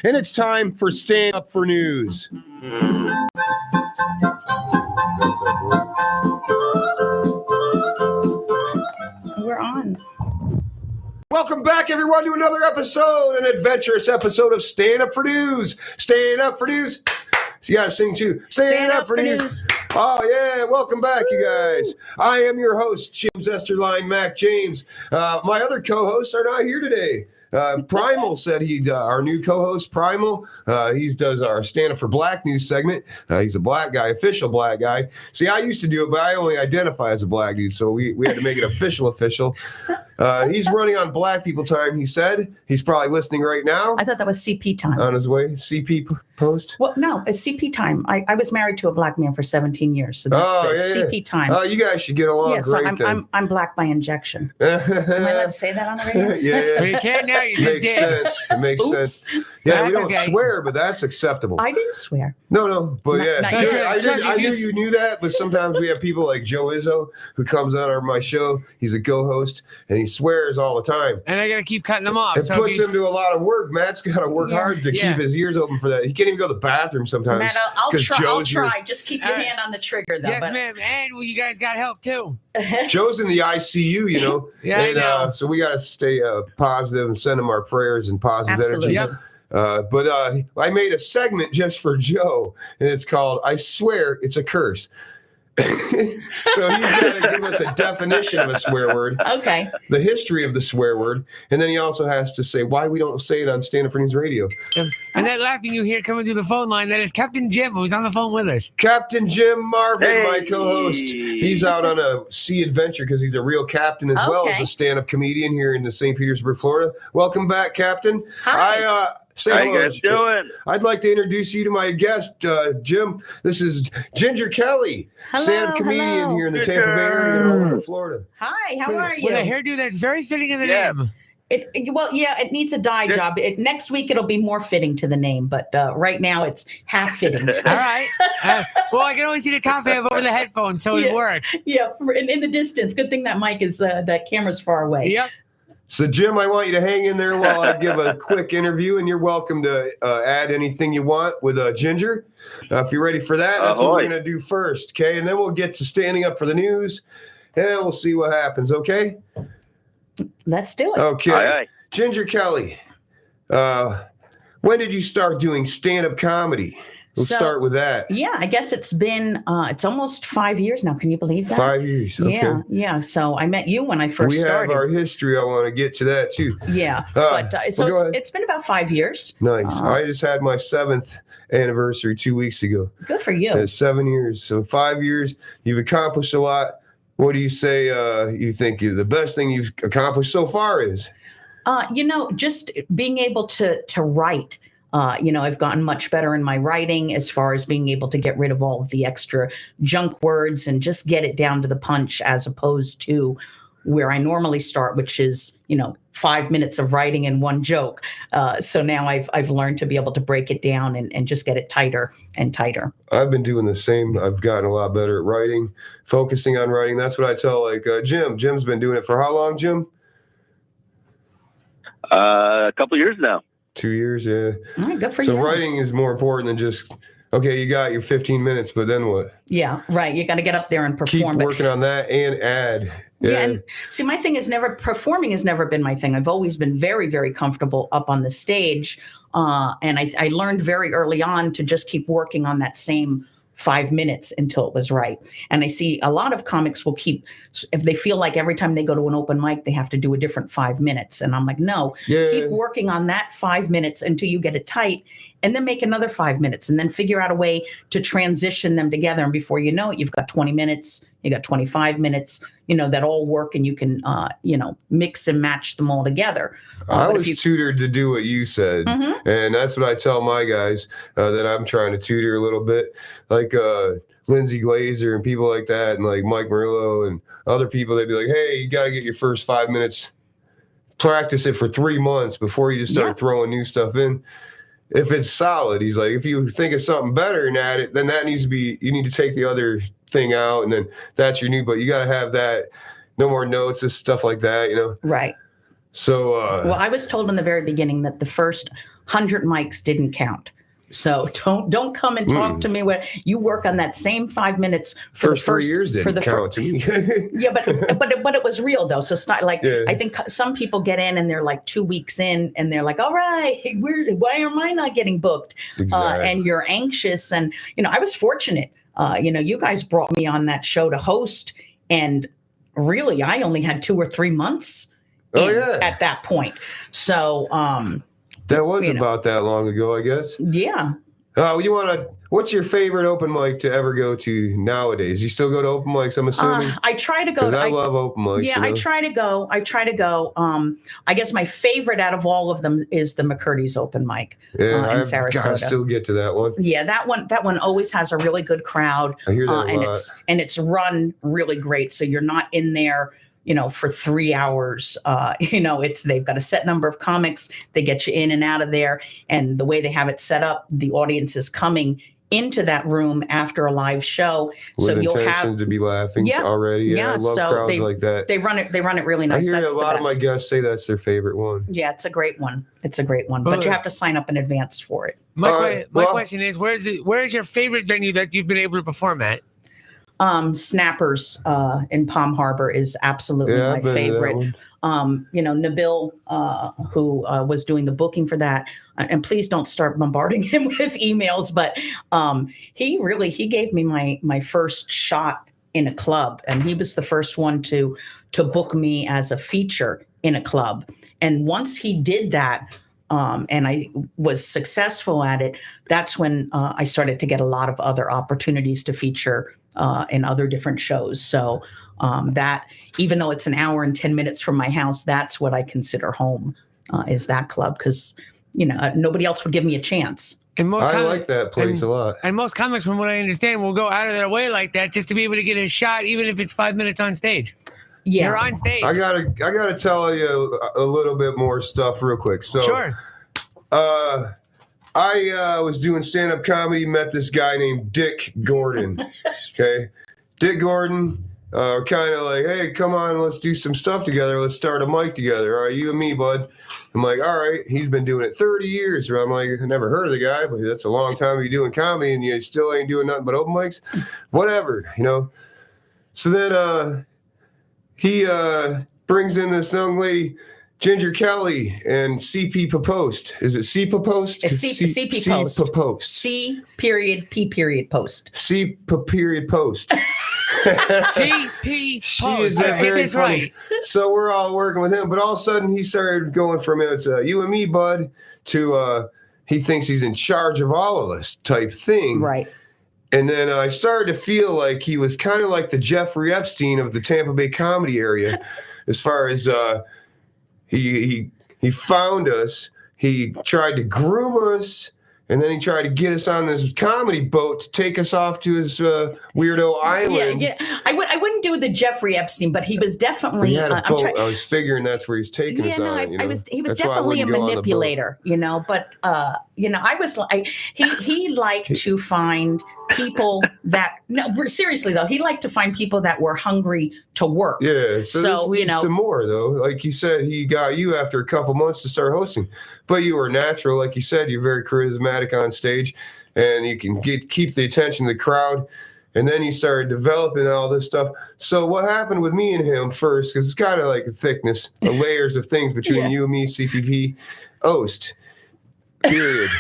and it's time for Stand Up for News. We're on. Welcome back, everyone, to another episode, an adventurous episode of Stand Up for News. Stand Up for News. You got to sing too. Stand up for news. Oh, yeah. Welcome back, you guys. I am your host, Jim Zesterline, Mac James. My other co-hosts are not here today. Primal said our new co-host, Primal, he does our Stand Up for Black news segment. He's a black guy, official black guy. See, I used to do it, but I only identify as a black dude, so we had to make it official. He's running on black people time, he said. He's probably listening right now. I thought that was CP time. On his way. CP post? Well, no, it's CP time. I was married to a black man for 17 years, so that's CP time. Oh, you guys should get along great. So I'm black by injection. Am I allowed to say that on the radio? Yeah. You can't now. You just did. Sense. It makes sense. Yeah, we don't swear, but that's acceptable. I didn't swear. No, but I knew you knew that, but sometimes we have people like Joe Izzo who comes on my show. He's a co-host, and he swears all the time. And I got to keep cutting them off. It puts him to a lot of work. Matt's got to work hard to keep his ears open for that. He can't even go to the bathroom sometimes. Matt, I'll try. Just keep your hand on the trigger, though. Yes, ma'am. And you guys got help, too. Joe's in the ICU, you know. Yeah, and, I know. So we got to stay positive and send him our prayers and positive Absolutely. energy. Yep. But I made a segment just for Joe, and it's called I Swear It's a Curse. So he's got to give us a definition of a swear word. Okay. The history of the swear word. And then he also has to say why we don't say it on Stand Up for News Radio. And that laughing you hear coming through the phone line, that is Captain Jim, who's on the phone with us. Captain Jim Marvin, my co-host. He's out on a sea adventure because he's a real captain as well as a stand-up comedian here in the St. Petersburg, Florida. Welcome back, Captain. Hi. How you guys doing? I'd like to introduce you to my guest, Jim. This is Ginger Kelly, stand-up comedian here in the Tampa Bay area in Florida. Hi, how are you? With a hairdo that's very fitting in the name. It needs a dye job. Next week it'll be more fitting to the name, but right now it's half fitting. All right. Well, I can only see the top half over the headphones, so it works. Yeah, in the distance. Good thing that mic is that camera's far away. Yep. So, Jim, I want you to hang in there while I give a quick interview, and you're welcome to add anything you want with Ginger. If you're ready for that, that's what we're going to do first, okay? And then we'll get to standing up for the news, and we'll see what happens, okay? Let's do it. Okay. Aye. Ginger Kelly, when did you start doing stand-up comedy? We'll start with that. Yeah, I guess it's been, it's almost 5 years now. Can you believe that? 5 years. Okay. Yeah. So I met you when I first started. We have our history. I want to get to that too. Yeah. It's been about 5 years. Nice. I just had my 7th anniversary 2 weeks ago. Good for you. 7 years. So 5 years, you've accomplished a lot. What do you say you think the best thing you've accomplished so far is? Just being able to write. I've gotten much better in my writing as far as being able to get rid of all of the extra junk words and just get it down to the punch as opposed to where I normally start, which is, 5 minutes of writing and one joke. So now I've learned to be able to break it down and just get it tighter and tighter. I've been doing the same. I've gotten a lot better at writing, focusing on writing. That's what I tell Jim. Jim's been doing it for how long, Jim? A couple years now. 2 years, yeah. All right, good for you. So writing is more important than just, okay, you got your 15 minutes, but then what? Yeah, right. You got to get up there and perform. Keep working on that and add. Yeah, and see, my thing is performing has never been my thing. I've always been very, very comfortable up on the stage. And I learned very early on to just keep working on that same 5 minutes until it was right. And I see a lot of comics will keep, if they feel like every time they go to an open mic, they have to do a different 5 minutes. And I'm like, no, keep working on that 5 minutes until you get it tight, and then make another 5 minutes, and then figure out a way to transition them together. And before you know it, you've got 20 minutes, you got 25 minutes, that all work, and you can, mix and match them all together. I was tutored to do what you said. Mm-hmm. And that's what I tell my guys that I'm trying to tutor a little bit, like Lindsay Glazer and people like that, and like Mike Murillo and other people. They'd be like, hey, you got to get your first 5 minutes, practice it for 3 months before you just start throwing new stuff in. If it's solid, he's like, if you think of something better and add it, then that needs to be, you need to take the other thing out, and then that's your new, but you got to have that, no more notes and stuff like that, Right. So, well, I was told in the very beginning that the first 100 mics didn't count. So don't come and talk to me when you work on that same 5 minutes for the first 3 years didn't count to me. Yeah, but it was real though. So it's not like I think some people get in and they're like 2 weeks in and they're like, all right, why am I not getting booked? Exactly. And you're anxious. And I was fortunate. You guys brought me on that show to host, and really, I only had 2 or 3 months at that point. So that was about that long ago, I guess. Yeah. What's your favorite open mic to ever go to nowadays? You still go to open mics, I'm assuming? I try to go. I love open mics. Yeah, I try to go. I guess my favorite out of all of them is the McCurdy's open mic in Sarasota. I still get to that one. Yeah, that one always has a really good crowd. I hear that a lot. It's run really great. So you're not in there for 3 hours. They've got a set number of comics. They get you in and out of there. And the way they have it set up, the audience is coming into that room after a live show. With you'll have to be laughing already. Yeah, I love crowds like that. They run it really nice. I hear a lot of my guests say that's their favorite one. Yeah, it's a great one. But you have to sign up in advance for it. My question is, where's your favorite venue that you've been able to perform at? Snappers in Palm Harbor is absolutely my favorite. Nabil, who was doing the booking for that, and please don't start bombarding him with emails, but he gave me my first shot in a club, and he was the first one to book me as a feature in a club. And once he did that, and I was successful at it, that's when I started to get a lot of other opportunities to feature in other different shows. So that, even though it's an hour and 10 minutes from my house, that's what I consider home, is that club, because nobody else would give me a chance. And I like that place a lot. And most comics, from what I understand, will go out of their way like that just to be able to get a shot, even if it's 5 minutes on stage. Yeah, you're on stage. I gotta tell you a little bit more stuff real quick. So, sure. I was doing stand-up comedy, met this guy named Dick Gordon. Okay, Dick Gordon. Kind of like, hey, come on, let's do some stuff together. Let's start a mic together. All right, you and me, bud. I'm like, all right. He's been doing it 30 years. I'm like, I never heard of the guy, but that's a long time to be doing comedy, and you still ain't doing nothing but open mics. Whatever, So then he brings in this young lady, Ginger Kelly, and CP Post. Is it CP Post? CP Post. CP Post. C period P period Post. CP period Post. CP She Post. is Let's get very this funny. right. So we're all working with him, but all of a sudden he started going from it's you and me, bud, to he thinks he's in charge of all of us type thing. Right. And then I started to feel like he was kind of like the Jeffrey Epstein of the Tampa Bay comedy area, as far as he found us, he tried to groom us, and then he tried to get us on this comedy boat to take us off to his weirdo island. Yeah. I wouldn't do the Jeffrey Epstein, but he was definitely. He had a boat. I was figuring that's where he's taking us on. He was definitely a manipulator, But I was like, he liked to find people that seriously though, he liked to find people that were hungry to work. Yeah. So this leads to more though. Like you said, he got you after a couple months to start hosting, but you were natural. Like you said, you're very charismatic on stage, and you can keep the attention of the crowd. And then you started developing all this stuff. So what happened with me and him first, because it's kind of like a thickness, the layers of things between you and me, CPP, Oast, period.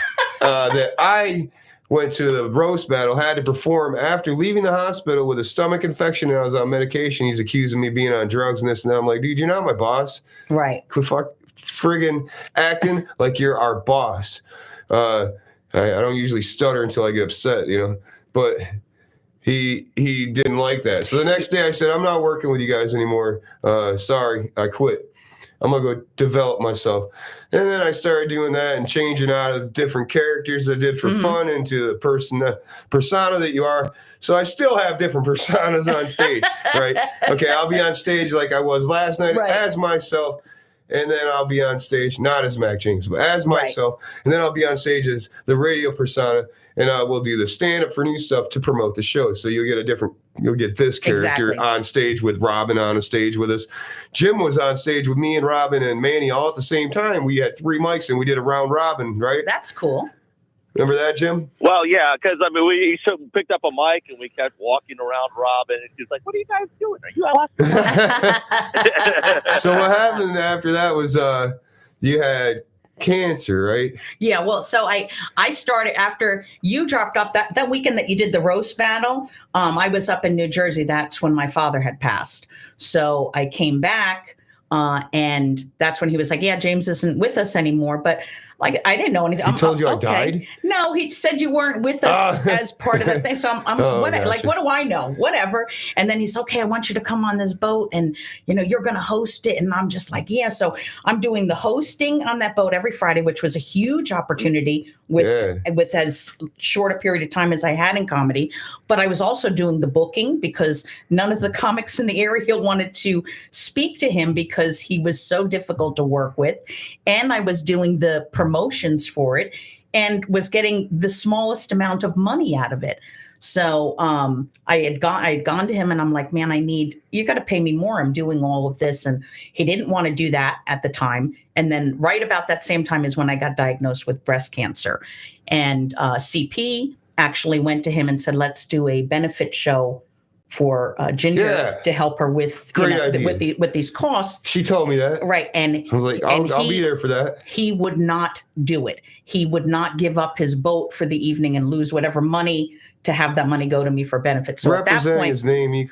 That I went to the roast battle, had to perform after leaving the hospital with a stomach infection, and I was on medication. He's accusing me of being on drugs and this and that. I'm like, dude, you're not my boss. Right. Quit friggin' acting like you're our boss. I don't usually stutter until I get upset, but he didn't like that. So the next day I said, I'm not working with you guys anymore. Sorry, I quit. I'm going to go develop myself. And then I started doing that and changing out of different characters I did for fun into the persona that you are. So I still have different personas on stage, right? Okay, I'll be on stage like I was last night as myself. and then I'll be on stage, not as Mac James, but as myself, and then I'll be on stage as the radio persona, and we'll do the stand-up for new stuff to promote the show. So you'll get this character on stage with Robin on a stage with us. Jim was on stage with me and Robin and Manny all at the same time. We had 3 mics and we did a round robin, right? That's cool. Remember that, Jim? Well, yeah, because we picked up a mic and we kept walking around Robin, and she's like, "What are you guys doing? Are you awesome?" So what happened after that was you had cancer, right? Yeah, well, so I started after you dropped off that weekend that you did the roast battle. I was up in New Jersey. That's when my father had passed. So I came back, and that's when he was like, "Yeah, James isn't with us anymore." But like, I didn't know anything. He told you I died? No, he said you weren't with us as part of that thing. So I'm gotcha. Like, what do I know? Whatever. And then he's okay. I want you to come on this boat, and you're going to host it. And I'm just like, yeah. So I'm doing the hosting on that boat every Friday, which was a huge opportunity with as short a period of time as I had in comedy. But I was also doing the booking because none of the comics in the area wanted to speak to him because he was so difficult to work with. And I was doing the promotions for it and was getting the smallest amount of money out of it. So I had gone to him and I'm like, man, you got to pay me more. I'm doing all of this. And he didn't want to do that at the time. And then right about that same time is when I got diagnosed with breast cancer. And CP actually went to him and said, let's do a benefit show for Ginger to help her with with these costs. She told me that. Right. And I was like, I'll be there for that. He would not do it. He would not give up his boat for the evening and lose whatever money to have that money go to me for benefits. So representing at that point, his name.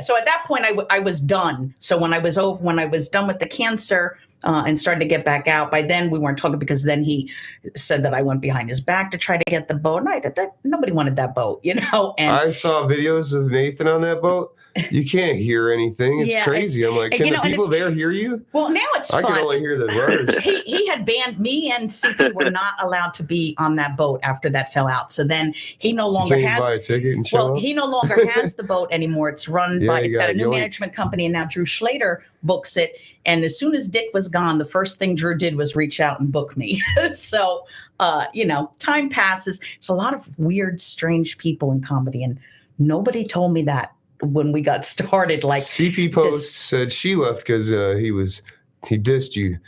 So at that point, I was done. So when I was done with the cancer and started to get back out, by then we weren't talking because then he said that I went behind his back to try to get the boat. And nobody wanted that boat, And I saw videos of Nathan on that boat. You can't hear anything. It's crazy. I'm like, can the people there hear you? Well, now it's fun. I can only hear the rudders. He had banned me and CP were not allowed to be on that boat after that fell out. So then he no longer has. Buy a ticket and show up? He no longer has the boat anymore. It's run by. It's got a new management company, and now Drew Schlater books it. And as soon as Dick was gone, the first thing Drew did was reach out and book me. So, time passes. It's a lot of weird, strange people in comedy, and nobody told me that when we got started. Like CP Post said she left because he dissed you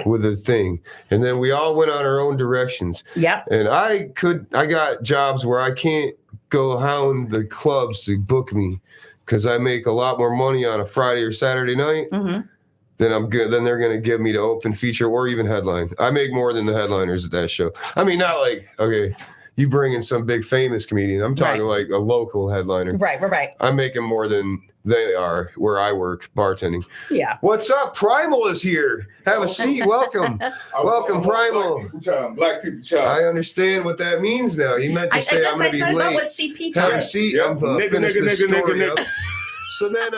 with a thing, and then we all went on our own directions. Yep. And I got jobs where I can't go hound the clubs to book me because I make a lot more money on a Friday or Saturday night. Mm-hmm. Then I'm good. Then they're going to give me the open feature or even headline. I make more than the headliners at that show. I mean, not like, okay, you bring in some big famous comedian. I'm talking like a local headliner. Right. I'm making more than they are where I work bartending. Yeah. What's up? Primal is here. Have a seat. Welcome. Welcome, Primal. Black people time. I understand what that means now. You meant to say I'm going to be late. That was CP time. Have a seat. Yep. I'm finish this story up. So then,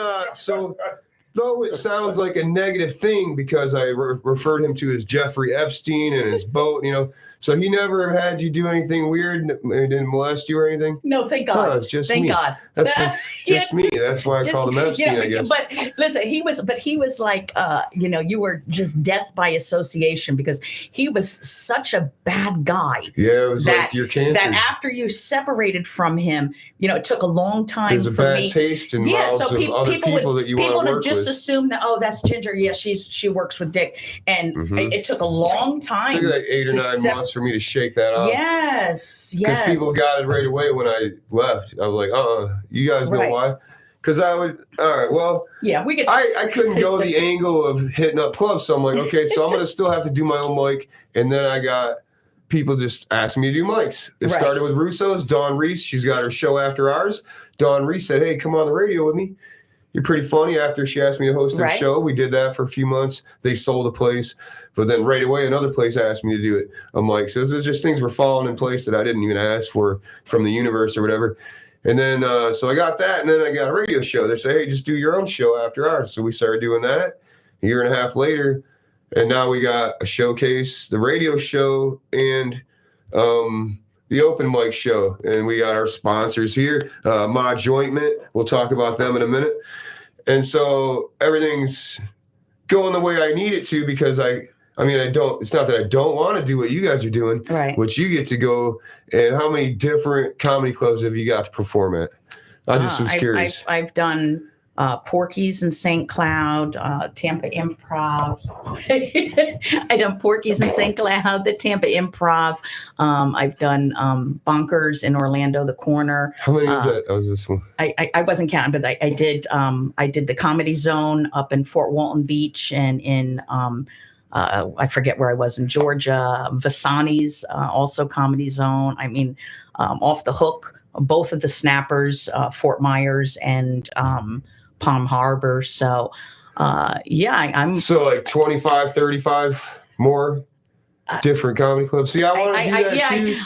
though it sounds like a negative thing because I referred him to as Jeffrey Epstein and his boat, So he never had you do anything weird? He didn't molest you or anything? No, thank God. Oh, it's just thank me. God. That's just me. That's why I called him Epstein, I guess. But listen, he was like, you were just death by association because he was such a bad guy. Yeah, it was like your cancer. That after you separated from him, it took a long time There's for a me. bad taste in mouths of other people that you want to work with. People would just assume that, that's Ginger. Yeah, she works with Dick. And it took a long time. It took like 8 or 9 months for me to shake that off. Yes. Because people got it right away when I left. I was like, you guys know why? Because I would, all right, well, we get. I couldn't go the angle of hitting up clubs. So I'm like, okay, so I'm going to still have to do my own mic. And then I got people just asking me to do mics. It started with Russo's, Dawn Reese. She's got her show after ours. Dawn Reese said, hey, come on the radio with me. You're pretty funny. After she asked me to host their show, we did that for a few months. They sold a place. But then right away, another place asked me to do it. I'm like, so it's just things were falling in place that I didn't even ask for from the universe or whatever. And then, so I got that, and then I got a radio show. They say, hey, just do your own show after ours. So we started doing that a year and a half later. And now we got a showcase, the radio show, and the open mic show. And we got our sponsors here, Ma Jointment. We'll talk about them in a minute. And so everything's going the way I need it to because I mean, I don't. It's not that I don't want to do what you guys are doing. Right. Which you get to go. And how many different comedy clubs have you got to perform at? I just was curious. I've done Porky's in St. Cloud, Tampa Improv. I've done Porky's in St. Cloud, the Tampa Improv. I've done Bonkers in Orlando, the Corner. How many is that? Oh, was this one? I wasn't counting, but I did the Comedy Zone up in Fort Walton Beach and in I forget where I was in Georgia. Vasani's also Comedy Zone. I mean, Off the Hook, both of the Snappers, Fort Myers and Palm Harbor. So, I'm so like 25, 35 more different comedy clubs. See, I want to do that too.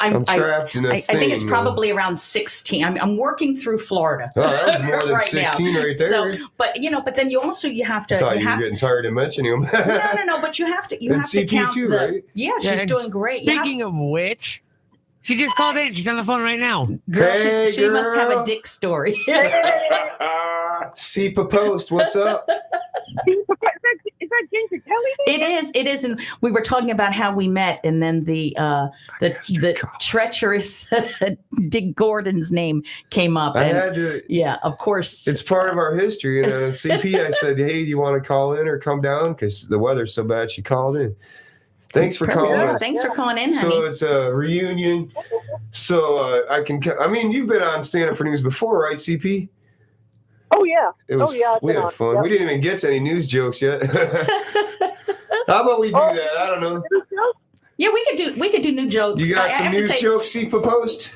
I'm trapped in that thing. I think it's probably around 16. I'm working through Florida. Oh, that was more than right 16 now. Right there. So, but then you have to. I thought you were getting tired of mentioning them. No. But you have to. You and have CP to count too, the. right? Yeah, she's doing great. Speaking of which, she just called in. She's on the phone right now. Girl, Hey, she must have a girl. dick story. Seepa Post, what's up? Is that Ginger Kelly? It is, and we were talking about how we met, and then the treacherous Dick Gordon's name came up. I And had to. yeah, of course. It's part of our history. And CP, I said, hey, do you want to call in or come down? Because the weather's so bad, she called in. Thanks for calling us. Thanks for calling in, honey. So it's a reunion. So you've been on Stand Up for News before, right, CP? Oh yeah. We had fun. Yep. We didn't even get to any news jokes yet. How about we do that? I don't know. Yeah, we could do new jokes. You got I some have to news jokes, CP Post?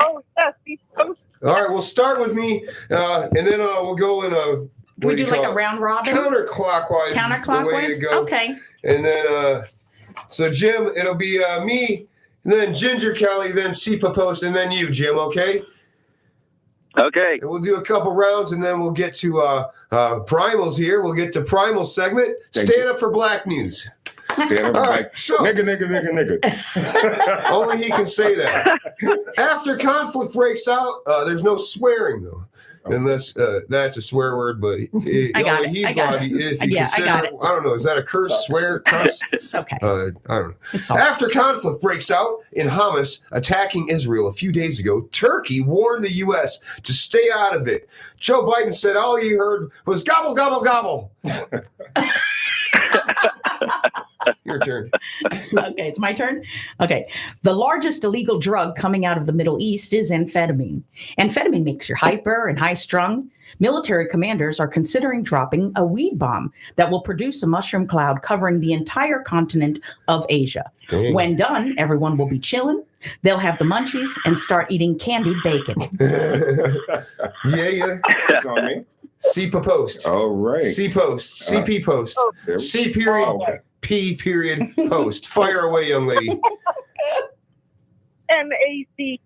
Oh yes, he's supposed. All right, we'll start with me, and then we'll go in a. We do like a round robin? Counterclockwise. The way to go. Okay. And then, so Jim, it'll be me, and then Ginger Kelly, then CP Post, and then you, Jim. Okay. Okay. And we'll do a couple rounds, and then we'll get to Primals here. We'll get to Primal segment. Stand up for Black News. Stand up All for right, Black. so Nigga. only he can say that. After conflict breaks out, there's no swearing though, unless that's a swear word. But I got it. I got it. I got it. I don't know. Is that a curse? Swear? Cuss? It's okay. I don't know. It's all right. After conflict breaks out in Hamas attacking Israel a few days ago, Turkey warned the U.S. to stay out of it. Joe Biden said all he heard was gobble, gobble, gobble. Your turn. Okay, it's my turn. Okay. The largest illegal drug coming out of the Middle East is amphetamine. Amphetamine makes you hyper and high strung. Military commanders are considering dropping a weed bomb that will produce a mushroom cloud covering the entire continent of Asia. Dang. When done, everyone will be chilling. They'll have the munchies and start eating candied bacon. Yeah. It's on me. CP Post. All right. C Post. CP Post. C period. okay. P period Post. Fire away, young lady. MAC.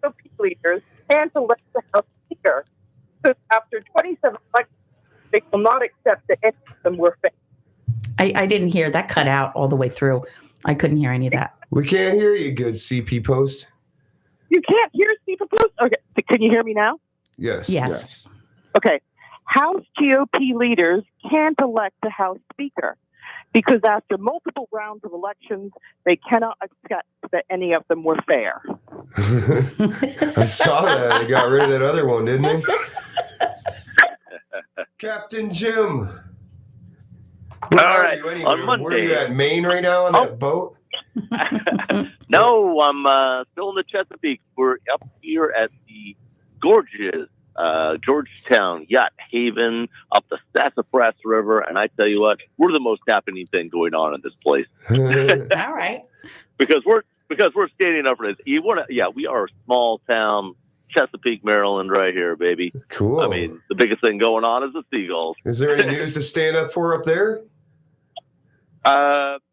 So people leaders can't elect the House Speaker because after 27 elections, they will not accept that any of them were fake. I didn't hear that cut out all the way through. I couldn't hear any of that. We can't hear you good, CP Post. You can't hear Stephen Post? Okay. Can you hear me now? Yes. Yes. Okay. House GOP leaders can't elect the House Speaker because after multiple rounds of elections, they cannot accept that any of them were fair. I saw that. They got rid of that other one, didn't they? Captain Jim. Where All are right, you anyway? on Monday. Where are you at? Maine right now on that boat? No, I'm still in the Chesapeake. We're up here at the gorgeous Georgetown Yacht Haven up the Sassafras River, and I tell you what, we're the most happening thing going on in this place All right. because we're standing up for this. We are a small town, Chesapeake, Maryland, right here, baby. Cool. I mean, the biggest thing going on is the seagulls. Is there any news to stand up for up there?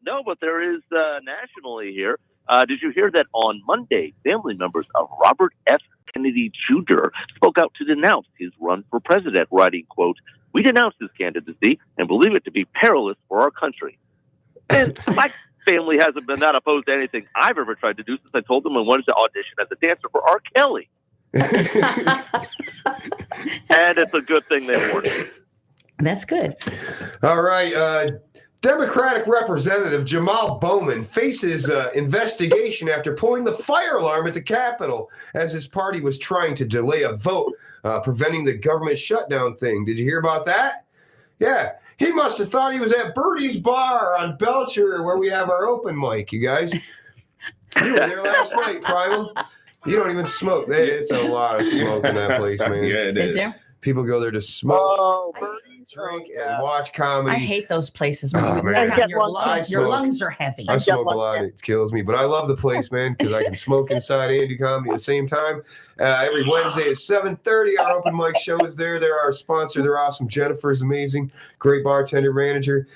No, but there is nationally here. Did you hear that on Monday, family members of Robert F. Kennedy Jr. spoke out to denounce his run for president, writing, quote, "We denounce his candidacy and believe it to be perilous for our country." And my family hasn't been that opposed to anything I've ever tried to do since I told them I wanted to audition as a dancer for R. Kelly. And it's a good thing they weren't. That's good. All right. Democratic Representative Jamal Bowman faces investigation after pulling the fire alarm at the Capitol as his party was trying to delay a vote preventing the government shutdown thing. Did you hear about that? Yeah. He must have thought he was at Birdie's Bar on Belcher where we have our open mic, you guys. You were there last night, Primal. You don't even smoke. It's a lot of smoke in that place, man. Yeah, it is. There? People go there to smoke. Oh, Drink and watch comedy. I hate those places. Oh, Man. man. Your I lungs are heavy. I smoke a lot. It kills me. But I love the place, man, because I can smoke inside and do comedy at the same time. Every Wednesday at 7:30, our open mic show is there. They're our sponsor. They're awesome. Jennifer's amazing. Great bartender manager.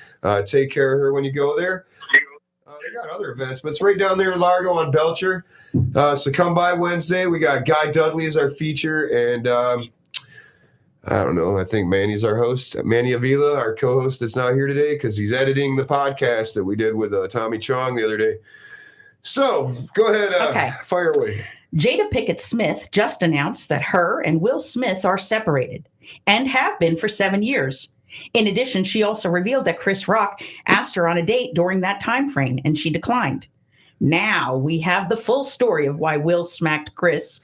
Take care of her when you go there. They got other events, but it's right down there in Largo on Belcher. So come by Wednesday. We got Guy Dudley as our feature, and I don't know. I think Manny's our host. Manny Avila, our co-host, that's not here today because he's editing the podcast that we did with Tommy Chong the other day. So go ahead, Okay. Fire away. Jada Pinkett Smith just announced that her and Will Smith are separated and have been for 7 years. In addition, she also revealed that Chris Rock asked her on a date during that time frame, and she declined. Now we have the full story of why Will smacked Chris,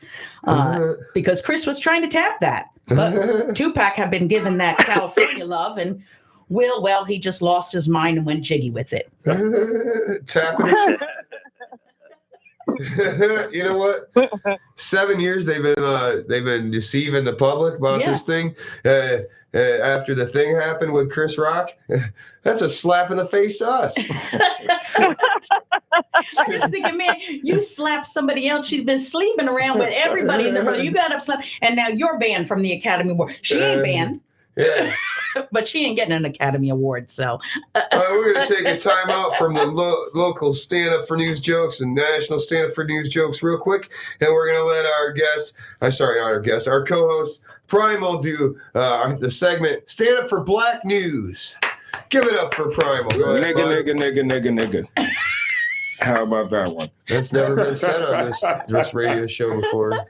because Chris was trying to tap that. But Tupac had been given that California love, and Will, well, he just lost his mind and went jiggy with it. Tapping it. You know what? 7 years they've been deceiving the public about this thing. After the thing happened with Chris Rock, that's a slap in the face to us. I'm just thinking, man, you slap somebody else. She's been sleeping around with everybody in the brother. You got up slap, and now you're banned from the Academy Award. She ain't banned. Yeah. But she ain't getting an Academy Award, so. We're going to take a time out from the local stand-up for news jokes and national stand-up for news jokes real quick, and we're going to let our co-host, Primal, do the segment Stand Up for Black News. Give it up for Primal. Go ahead, Nigga. How about that one? That's never been said on this radio show before.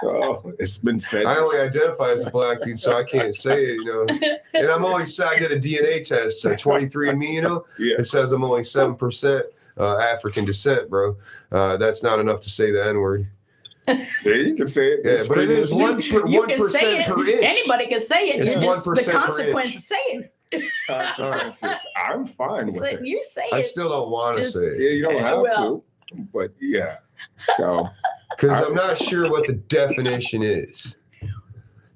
Oh, it's been said. I only identify as a black dude, so I can't say it, you know. And I did a DNA test, 23andMe, you know. Yeah. It says I'm only 7% African descent, bro. That's not enough to say the N-word. Yeah, you can say it. Yeah, but it is 1% You can say it. per inch. Anybody can say it. It's You just 1% the per consequences inch. say it. Consequences. I'm fine with it. You say I it. still don't want to Just- say it. Yeah, you don't have Well- to, but yeah. So Because I'm not sure what the definition is.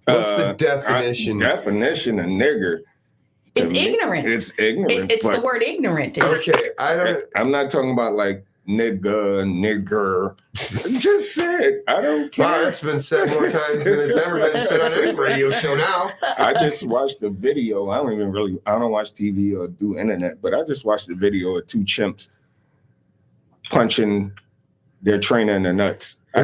What's the definition? Definition of nigger. to It's me, ignorant. It's ignorant. It's the but word ignorant. It's, Okay, I don't. I'm not talking about like nigger. Just say it. I don't care. Wow, it's been said more times than it's ever been said on any radio show now. I just watched the video. I don't watch TV or do internet, but I just watched the video of two chimps punching their trainer in the nuts. I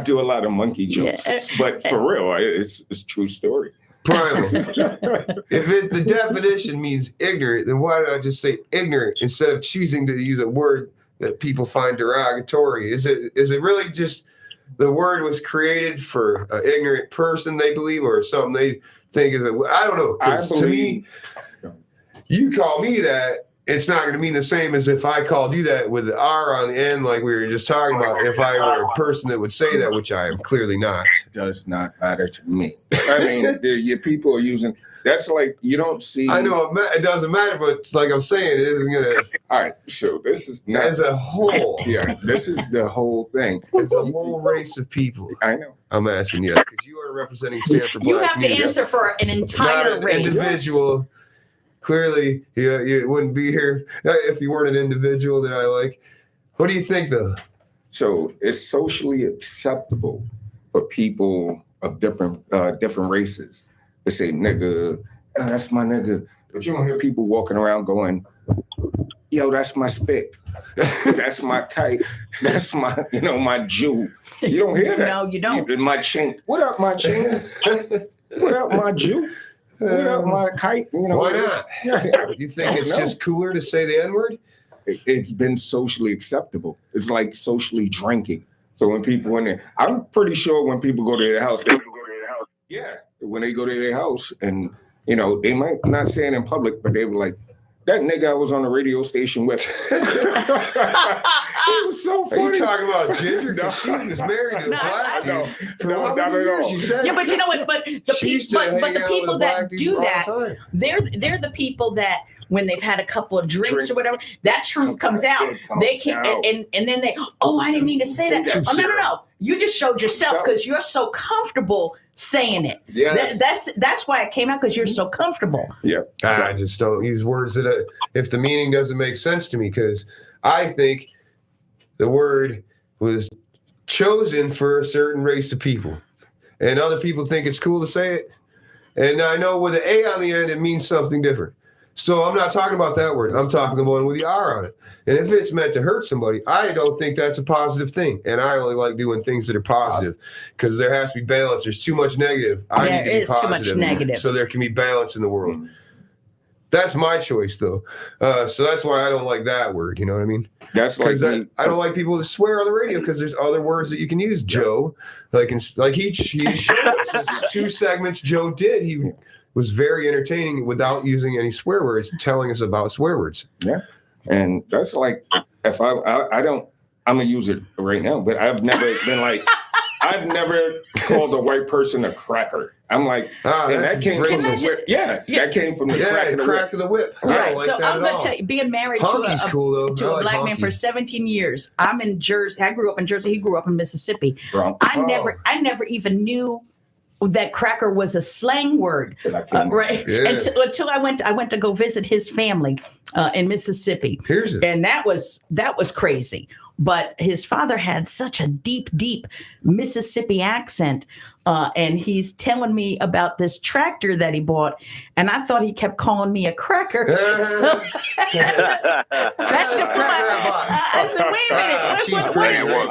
do a lot of monkey jokes, but for real, it's a true story. Primal. If the definition means ignorant, then why did I just say ignorant instead of choosing to use a word that people find derogatory? Is it really just the word was created for an ignorant person, they believe, or something they think is I don't know. Because to me, you call me that, it's not going to mean the same as if I called you that with the R on the end, like we were just talking about. If I were a person that would say that, which I am clearly not. Does not matter to me. I mean, your people are using. That's like you don't see. I know it doesn't matter, but like I'm saying, it isn't going to. All right, so this is not, As a whole. Yeah, this is the whole thing. As a whole race of people. I know. I'm asking yes, because you are representing Stanford you Black have to News. answer for an Not entire an race. individual. Clearly, you wouldn't be here if you weren't an individual that I like. What do you think, though? So it's socially acceptable for people of different races to say nigga, that's my nigga. But you don't hear people walking around going, yo, that's my spit. That's my kite. That's my, my Jew. You don't hear that. No, you don't. My chink. What up, my chink? What up, my Jew? What up, my kite? Why not? You think it's just cooler to say the N-word? it's been socially acceptable. It's like socially drinking. So when people in there, I'm pretty sure when people go to their house, when they go to their house, and they might not say it in public, but they were like, that nigga I was on the radio station with. It was so funny. Are you talking about Ginger? No. She was married to a black dude. No, not at all. Yeah, but you know what? But the people that do that, they're the people that when they've had a couple of drinks or whatever, that truth comes out. They can and then they, I didn't mean to say that. Oh, no. You just showed yourself because you're so comfortable saying it. Yes. That's why it came out, because you're so comfortable. Yeah. I just don't use words that if the meaning doesn't make sense to me, because I think the word was chosen for a certain race of people, and other people think it's cool to say it. And I know with an A on the end, it means something different. So I'm not talking about that word. I'm talking about one with the R on it. And if it's meant to hurt somebody, I don't think that's a positive thing. And I only like doing things that are positive, because there has to be balance. There's too much negative. There is too much negative. So there can be balance in the world. That's my choice, though. So that's why I don't like that word. You know what I mean? That's like I don't like people to swear on the radio, because there's other words that you can use. Joe, he showed us his 2 segments Joe did. He was very entertaining without using any swear words, telling us about swear words. Yeah. And that's like, if I'm a user right now, but I've never been like, I've never called a white person a cracker. I'm like, and that came from the whip. Yeah, that came from the crack of the whip. Right. So I'm going to tell you, being married to a black man for 17 years. I'm in Jersey. I grew up in Jersey. He grew up in Mississippi. I never even knew that cracker was a slang word, right? Yeah. Until I went to go visit his family in Mississippi, and that was crazy. But his father had such a deep Mississippi accent, and he's telling me about this tractor that he bought, and I thought he kept calling me a cracker. I said, "Wait a minute,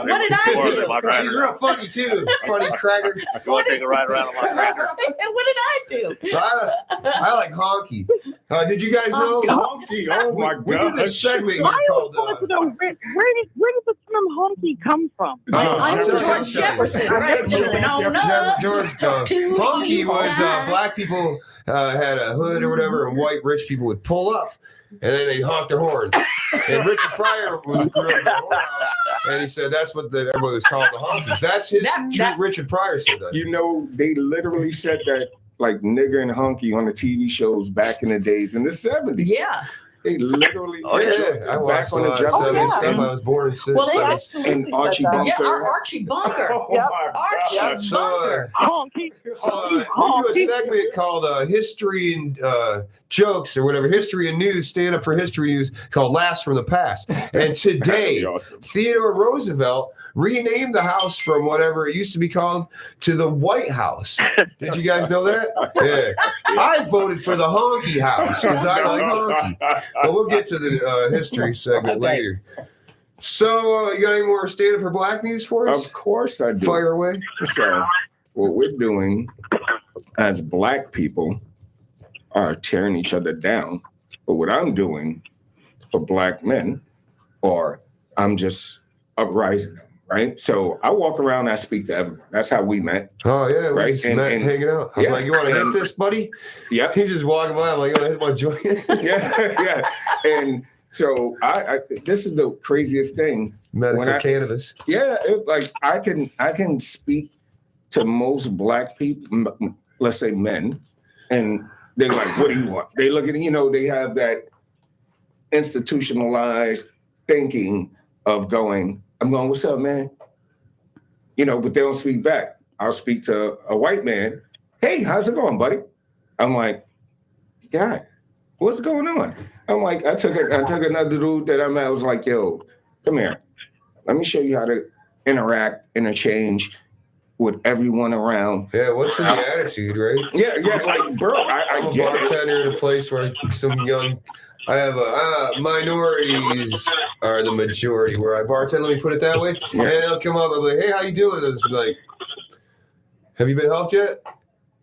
what did I do?" She's real funny too, funny cracker. You want to take a ride around on my cracker? What did I do? So I like honky. Did you guys know honky? Oh my we did this segment called. Where did the term honky come from? George Jefferson, right? Honky was black people had a hood or whatever, and white rich people would pull up, and then they honked their horns. And Richard Pryor grew up in the whorehouse, and he said that's what everybody was calling the honkies. That's his Richard Pryor said that. They literally said that, like nigger and honky on the TV shows back in the days in the 70s. Yeah. They literally I watched back on the Jefferson stuff. I was born in 60s. And Archie Bunker. Yeah, Archie Bunker. Archie Bunker. Honky. We do a segment called History and Jokes or whatever, History and News, Stand Up for History News, called Laughs from the Past. And today, Theodore Roosevelt renamed the house from whatever it used to be called to the White House. Did you guys know that? Yeah. I voted for the honky house because I like honky. But we'll get to the history segment later. So, you got any more Stand Up for Black news for us? Of course I do. Fire away. So, what we're doing as black people are tearing each other down. But what I'm doing for black men, or I'm just uprising them. Right, so I walk around, I speak to everyone. That's how we met. Oh yeah, we just met hanging out. I was like, "You want to hit this, buddy?" Yeah. He's just walking by. I'm like, "You want to hit my joint?" yeah. And so I this is the craziest thing. Medical cannabis. Yeah, I can speak to most black people, let's say men, and they're like, "What do you want?" They look at they have that institutionalized thinking of going. I'm going, what's up, man? But they don't speak back. I'll speak to a white man. Hey, how's it going, buddy? I'm like, God, what's going on? I'm like, I took another dude that I met. I was like, yo, come here. Let me show you how to interact, interchange with everyone around. Yeah, what's with the attitude, right? Yeah, like, bro, I get it. I'm a bartender in a place where some young... I have minorities are the majority where I bartend. Let me put it that way. Yeah. And they'll come up and be like, "Hey, how you doing?" And it's like, "Have you been helped yet?"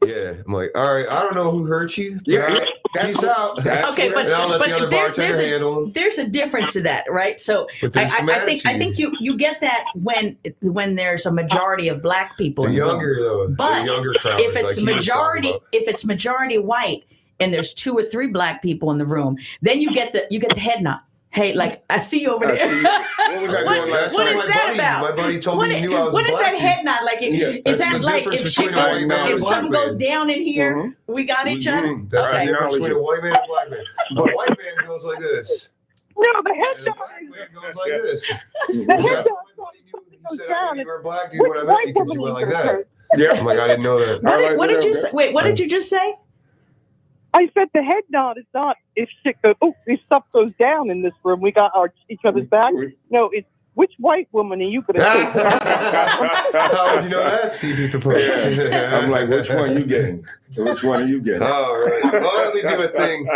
Yeah. I'm like, "All right, I don't know who hurt you. Yeah. Peace out. Okay, but And I'll let the other bartender handle them. there's a difference to that, right? So I think you get that when there's a majority of black people. The younger though, but the younger crowd. If it's like majority white and there's 2 or 3 black people in the room, then you get the head nod. Hey, like I see you over there. What was I doing last what night? is that about? My buddy told me he knew I was What is that black head nod? Like, is that like if shit goes, if something goes down in here, we got each other? That's Okay. the difference between a white man and a black man. The white man goes like this. No, the head And the nod black man goes like this. The head nod He said, down. I knew you were black, dude, when I met you, because you went like that. Yeah. I'm like, I didn't know that. What did you say? Wait, what did you just say? I said the head nod is not if shit goes, if stuff goes down in this room, we got each other's back. No, it's which white woman are you going to take? How would you know that, CB proposed? Yeah. I'm like, which one you getting? Which one are you getting? All right. Well, let me do a thing.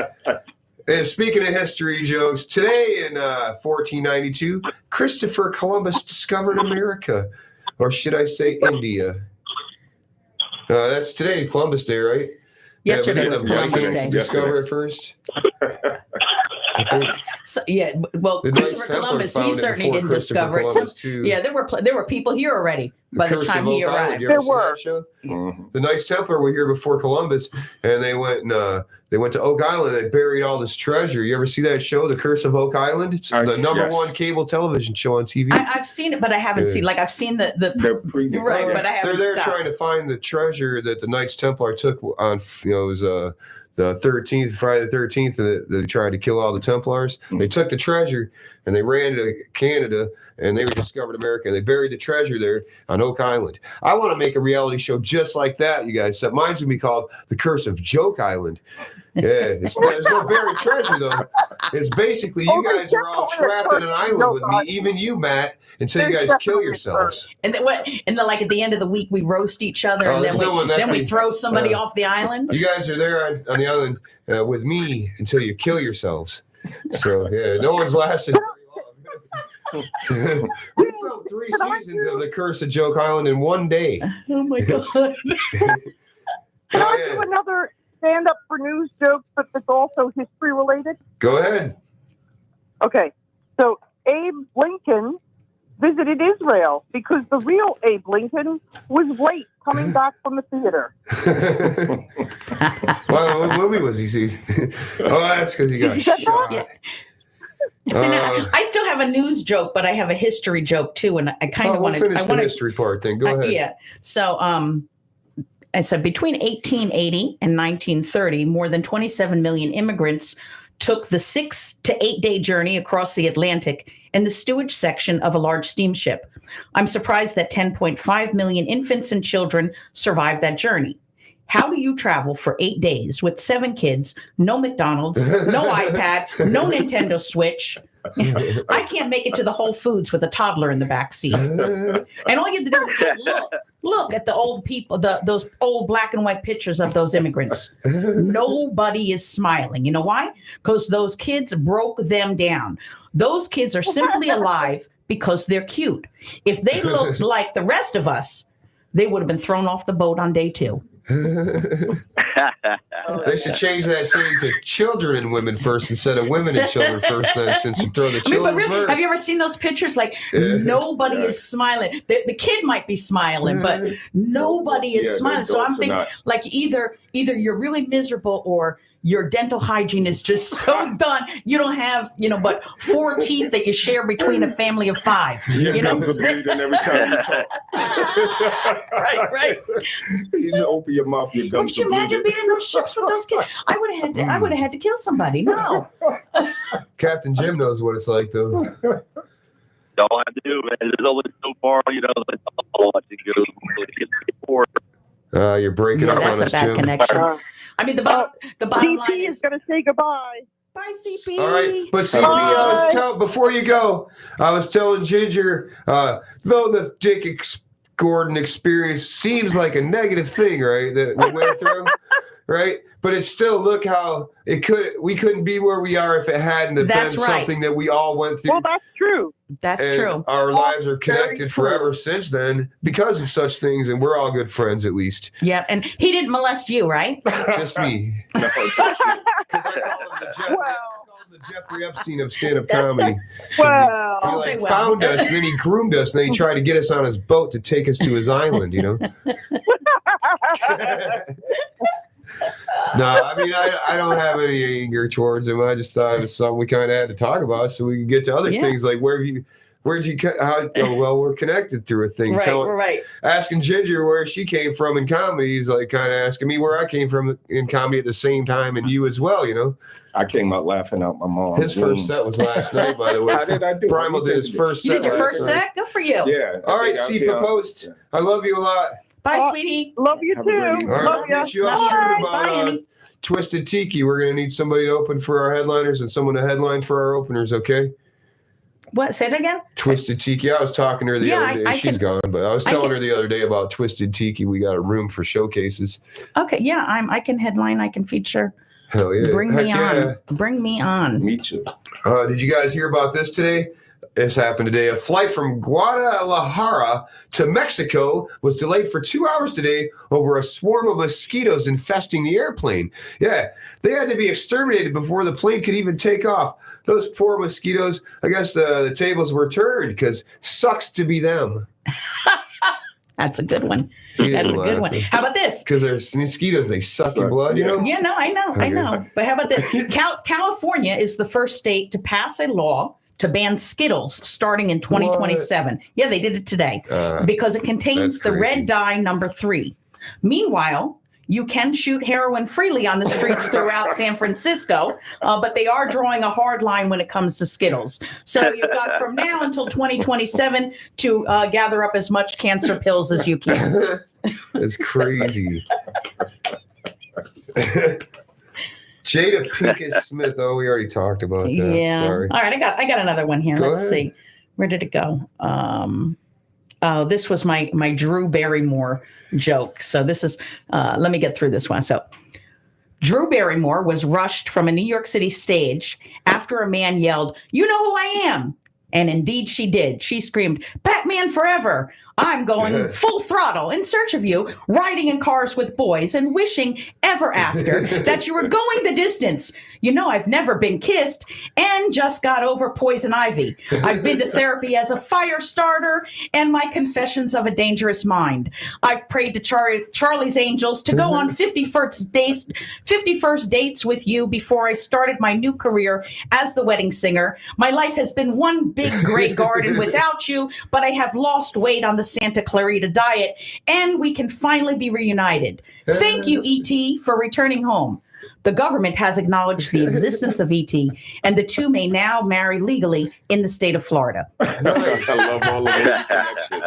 And speaking of history jokes, today in 1492, Christopher Columbus discovered America. Or should I say India? That's today, Columbus Day, right? Yesterday was the Columbus Vikings Day. discover it first. I think So, yeah, well, the Christopher Knights Templar Columbus, found he it certainly before didn't Christopher discover it. Columbus, too. Yeah, there were people here already by the Curse time of he Oak Island. arrived. You ever There seen were. that show? Mhm. The Knights Templar were here before Columbus, and they went to Oak Island. They buried all this treasure. You ever see that show, The Curse of Oak Island? It's the number one cable television show on TV. I've seen it, but I haven't seen. Like I've seen the preview. right, but I haven't. They're there stopped. trying to find the treasure that the Knights Templar took on. It was the 13th, Friday the 13th. They tried to kill all the Templars. They took the treasure and they ran to Canada, and they discovered America. And they buried the treasure there on Oak Island. I want to make a reality show just like that, you guys. So mine's gonna be called The Curse of Joke Island. Yeah, there's no buried treasure though. It's basically you guys are all trapped in an island with me, even you, Matt, until you guys kill yourselves. And then what? And then, like at the end of the week, we roast each other, and then we throw somebody off the island. You guys are there on the island with me until you kill yourselves. So yeah, no one's lasted very long. We filmed 3 seasons of The Curse of Joke Island in one day. Oh my god! Can I do another stand up for news joke, but that's also history related? Go ahead. Okay, so Abe Lincoln visited Israel because the real Abe Lincoln was late coming back from the theater. Well, what movie was he seeing? Oh, that's because he got shot. Yeah. See, now, I still have a news joke, but I have a history joke too, and I kind of want to. Finish the history part. Then go ahead. Yeah. So, I said between 1880 and 1930, more than 27 million immigrants took the 6 to 8 day journey across the Atlantic in the stowage section of a large steamship. I'm surprised that 10.5 million infants and children survived that journey. How do you travel for 8 days with 7 kids, no McDonald's, no iPad, no Nintendo Switch? I can't make it to the Whole Foods with a toddler in the back seat. And all you have to do is just look at the old people, those old black and white pictures of those immigrants. Nobody is smiling. You know why? Because those kids broke them down. Those kids are simply alive because they're cute. If they looked like the rest of us, they would have been thrown off the boat on day 2. They should change that saying to children and women first instead of women and children first. Then, since you throw the children first. Have you ever seen those pictures? Like nobody is smiling. The kid might be smiling, but nobody is smiling. So I'm thinking, like either you're really miserable or your dental hygiene is just so done. You don't have, but 4 teeth that you share between a family of 5. Your gums are bleeding every time you talk. Right. You just open your mouth, your gums Could you imagine being in those ships with those kids? I would have had to kill somebody. No. Captain Jim knows what it's like, though. All I have to do, man, there's only so far, that's all I can go. You're breaking up on that's us, a bad Jim. connection. I mean, the bottom line CP is going to say goodbye. Bye, CP. All right, but CP, before you go, I was telling Ginger, though the Jake Gordon experience seems like a negative thing, right, that we went through, right? But it's still, look how we couldn't be where we are if it hadn't have been something that we all went through. Well, that's true. That's true. Our lives are connected forever since then because of such things, and we're all good friends at least. Yeah, and he didn't molest you, right? Just me. Because I call him the Jeffrey Epstein of stand-up comedy. Well, He found us, and then he groomed us, and then he tried to get us on his boat to take us to his island, you know? No, I mean, I don't have any anger towards him. I just thought it was something we kind of had to talk about so we could get to other things like where'd you, well, we're connected through a thing. Right. Asking Ginger where she came from in comedy, he's like kind of asking me where I came from in comedy at the same time, and you as well, you know? I came out laughing out my mom's His first set was last night, by the way. How did I do? Primal did his first set. You did your first night. set? Good for you. Yeah. All right, Sifa Post. Yeah. I love you a lot. Bye, sweetie. Love you Have a great too. evening. All Love right, I'll get you off soon about Twisted Tiki. We're going to need somebody to open for our headliners and someone to headline for our openers, okay? What? Say it again? Twisted Tiki. I was talking to her the other day. She's gone, but I was telling her the other day about Twisted Tiki. We got a room for showcases. Okay, yeah, I can headline. I can feature. Hell yeah. Bring me on. Bring me on. Me too. Did you guys hear about this today? This happened today. A flight from Guadalajara to Mexico was delayed for 2 hours today over a swarm of mosquitoes infesting the airplane. Yeah, they had to be exterminated before the plane could even take off. Those poor mosquitoes, I guess the tables were turned because sucks to be them. That's a good one. That's a good one. How about this? Because there's mosquitoes, they suck your blood, you know? Yeah, no, I know. But how about this? California is the first state to pass a law to ban Skittles starting in 2027. What? Yeah, they did it today because it contains the red dye number 3. Meanwhile, you can shoot heroin freely on the streets throughout San Francisco, but they are drawing a hard line when it comes to Skittles. So you've got from now until 2027 to gather up as much cancer pills as you can. That's crazy. Jada Pinkett Smith. Oh, we already talked about that. Yeah. Sorry. All right, I got another one here. Go Let's ahead. see. Where did it go? This was my Drew Barrymore joke. So this is let me get through this one. So Drew Barrymore was rushed from a New York City stage after a man yelled, "You know who I am?" And indeed she did. She screamed, "Batman forever. I'm going full throttle in search of you, riding in cars with boys and wishing ever after that you were going the distance. You know, I've never been kissed and just got over poison ivy. I've been to therapy as a fire starter and my confessions of a dangerous mind. I've prayed to Charlie's Angels to go on 51st dates with you before I started my new career as the wedding singer. My life has been one big gray garden without you, but I have lost weight on the Santa Clarita diet, and we can finally be reunited. Thank you, E.T., for returning home. The government has acknowledged the existence of E.T., and the two may now marry legally in the state of Florida." I love all of those connections.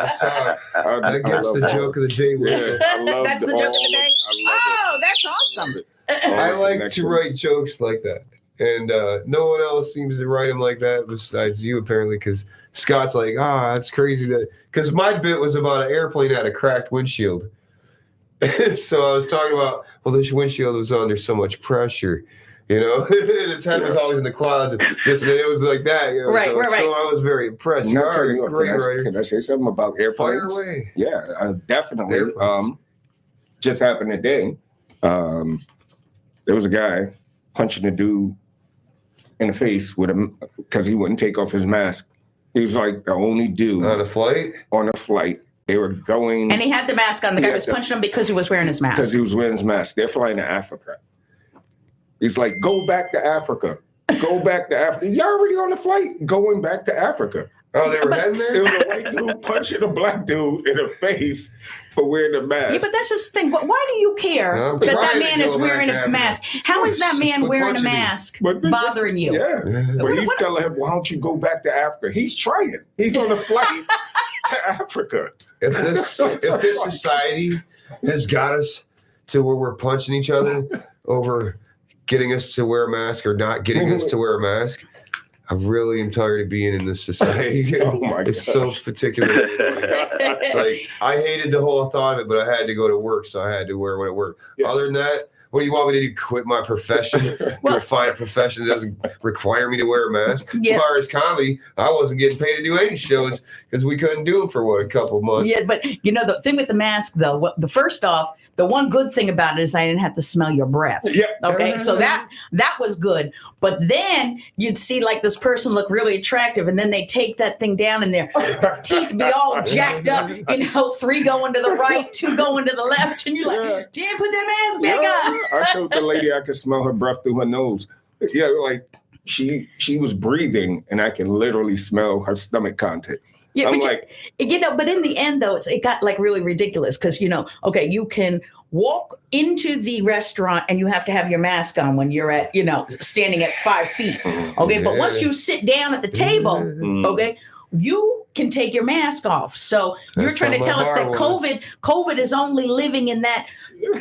That gets the joke of the day. Yeah, I love That's the joke of the day? Oh, that's awesome. I like to write jokes like that. And no one else seems to write them like that besides you, apparently, because Scott's like, that's crazy. Because my bit was about an airplane that had a cracked windshield. And so I was talking about, well, this windshield was under so much pressure, you know? And its head was always in the clouds. And it was like that. You know? Right. So I was very impressed. You are a great writer. Can I say something about airplanes? Fire away. Yeah, definitely. Just happened today. There was a guy punching a dude in the face with him because he wouldn't take off his mask. He was like the only dude On a flight? on a flight. They were going. And he had the mask on. The guy was punching him because he was wearing his mask. Because he was wearing his mask. They're flying to Africa. He's like, go back to Africa. Go back to Africa. You're already on the flight going back to Africa. Oh, they were heading There there? was a white dude punching a black dude in the face for wearing the mask. Yeah, but that's just the thing. Why do you care I'm that trying to man is go wearing back a to mask? How is that man Quit wearing a punching me. mask But this- bothering you? Yeah. But he's telling him, why don't you go back to Africa? He's trying. He's on a flight to Africa. If this society has got us to where we're punching each other over getting us to wear a mask or not getting us to wear a mask, I really am tired of being in this society. Oh my It's gosh. so particular. It's like I hated the whole thought of it, but I had to go to work, so I had to wear when it worked. Yeah. Other than that, What do you want me to do? Quit my profession? Go find a profession that doesn't require me to wear a mask? Yeah. As far as comedy, I wasn't getting paid to do any shows because we couldn't do them for a couple of months. Yeah, but the thing with the mask, though, first off, the one good thing about it is I didn't have to smell your breath. Yeah. Okay, so that was good. But then you'd see like this person look really attractive, and then they take that thing down, and their teeth be all jacked up. 3 going to the right, 2 going to the left, and you're like, damn, put that mask back on. I told the lady I could smell her breath through her nose. Yeah, like she was breathing, and I can literally smell her stomach content. Yeah, I'm but like, but in the end, though, it got like really ridiculous because, you can walk into the restaurant and you have to have your mask on when you're at, standing at 5 feet. Okay. But once you sit down at the table, okay, you can take your mask off. So you're trying to tell us that COVID is only living in that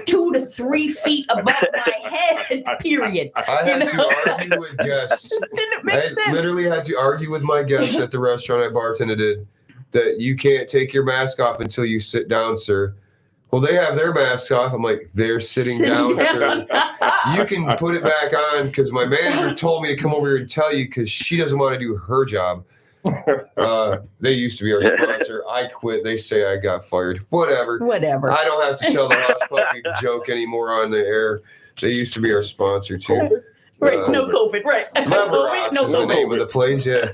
2 to 3 feet above my head, period. I had to argue with guests. This didn't make sense. I literally had to argue with my guests at the restaurant I bartended that you can't take your mask off until you sit down, sir. Well, they have their masks off. I'm like, they're sitting down, sir. You can put it back on because my manager told me to come over here and tell you because she doesn't want to do her job. They used to be our sponsor. I quit. They say I got fired. Whatever. I don't have to tell the Hush Puppy joke anymore on the air. They used to be our sponsor too. Right. No COVID. Right. COVID. No COVID. The name of the place. Yeah.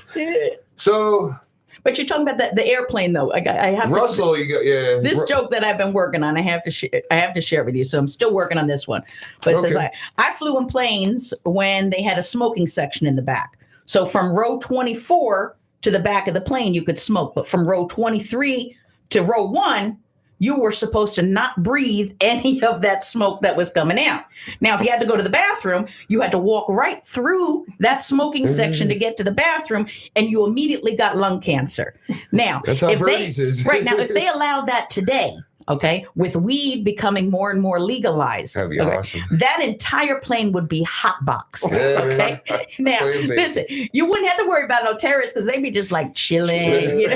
So. But you're talking about the airplane, though. I have Russell. This joke that I've been working on, I have to share it with you. So I'm still working on this one. But it says I flew in planes when they had a smoking section in the back. So from row 24 to the back of the plane, you could smoke. But from row 23 to row 1, you were supposed to not breathe any of that smoke that was coming out. Now, if you had to go to the bathroom, you had to walk right through that smoking section to get to the bathroom, and you immediately got lung cancer. Now, that's how Bernie's is. Right now, if they allowed that today, okay, with weed becoming more and more legalized, that'd be awesome. That entire plane would be hot box. Okay. Now, listen, you wouldn't have to worry about no terrorists because they'd be just like chilling,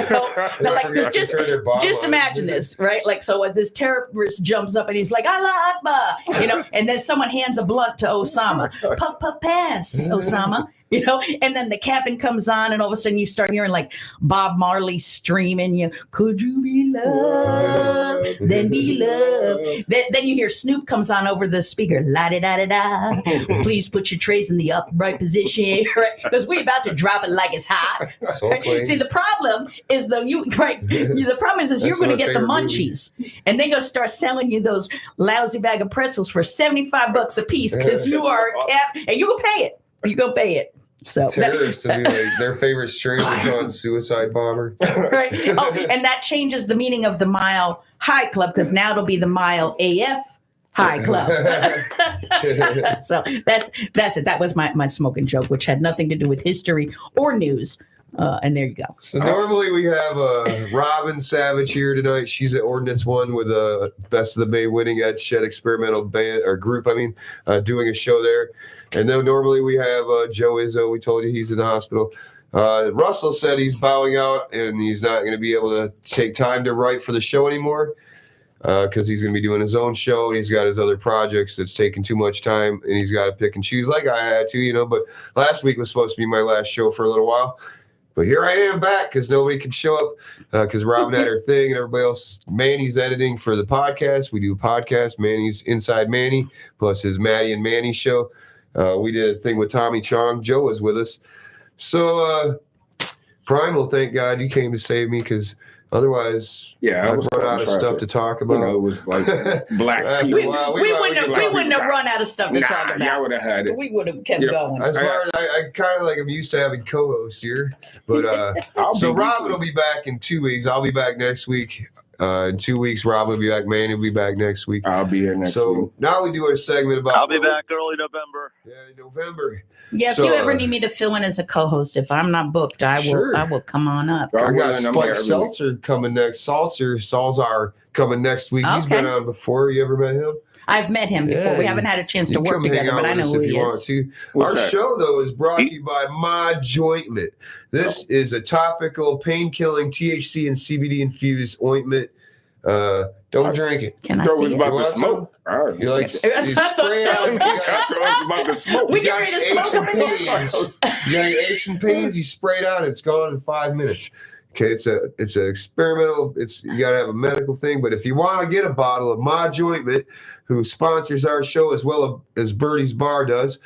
Like, just imagine this, right? Like, so when this terrorist jumps up and he's like, Allah Akbar, and then someone hands a blunt to Osama. Puff, puff, pass, Osama. And then the captain comes on, and all of a sudden you start hearing like Bob Marley streaming, could you be loved, then be loved. Then you hear Snoop comes on over the speaker, la-da-da-da-da, please put your trays in the upright position, right? Because we're about to drop it like it's hot. Right? See, the problem is though, you're going to get the munchies, and they're going to start selling you those lousy bag of pretzels for $75 a piece because you are capped, and you will pay it. You go pay it. So terrorists to be like their favorite strain is on suicide bomber. Right. Oh, and that changes the meaning of the Mile High Club because now it'll be the Mile AF High Club. So that's it. That was my smoking joke, which had nothing to do with history or news. And there you go. So normally we have Robin Savage here tonight. She's at Ordinance 1 with Best of the Bay winning Ed Shed experimental band or group. Doing a show there. And then normally we have Joe Izzo. We told you he's in the hospital. Russell said he's bowing out and he's not going to be able to take time to write for the show anymore because he's going to be doing his own show. And he's got his other projects that's taking too much time and he's got to pick and choose like I had to, But last week was supposed to be my last show for a little while. But here I am back because nobody can show up because Robin had her thing and everybody else. Manny's editing for the podcast. We do a podcast. Manny's Inside Manny plus his Maddie and Manny show. We did a thing with Tommy Chong. Joe was with us. So, Primal, thank God you came to save me because otherwise I'd run out of stuff to talk about. It was like black people. We wouldn't have run out of stuff to talk about. I would have had it. We would have kept going. As far as I kind of like I'm used to having co-hosts here. But so Robin will be back in 2 weeks. I'll be back next week. In 2 weeks, Rob will be back. Manny will be back next week. I'll be here next week. So now we do a segment about. I'll be back early November. Yeah, November. Yeah, if you ever need me to fill in as a co-host, if I'm not booked, I will come on up. I got Spike Seltzer coming next. Salzar coming next week. Okay. He's been on before. You ever met him? I've met him before. We haven't had a chance to work together, but I know who he is. Want to. Our show, though, is brought to you by My Jointment. This is a topical, pain-killing, THC and CBD-infused ointment. Don't drink it. Can I thought it see was it? about You the want smoke. You like That's what I thought spray out- too. you I got- thought it was about the smoke. We you get got ready to aches smoke and up in here. pains. You got your aches and pains. You spray it out. It's gone in 5 minutes. Okay, it's an experimental. You got to have a medical thing. But if you want to get a bottle of Ma Jointment, who sponsors our show as well as Birdie's Bar does,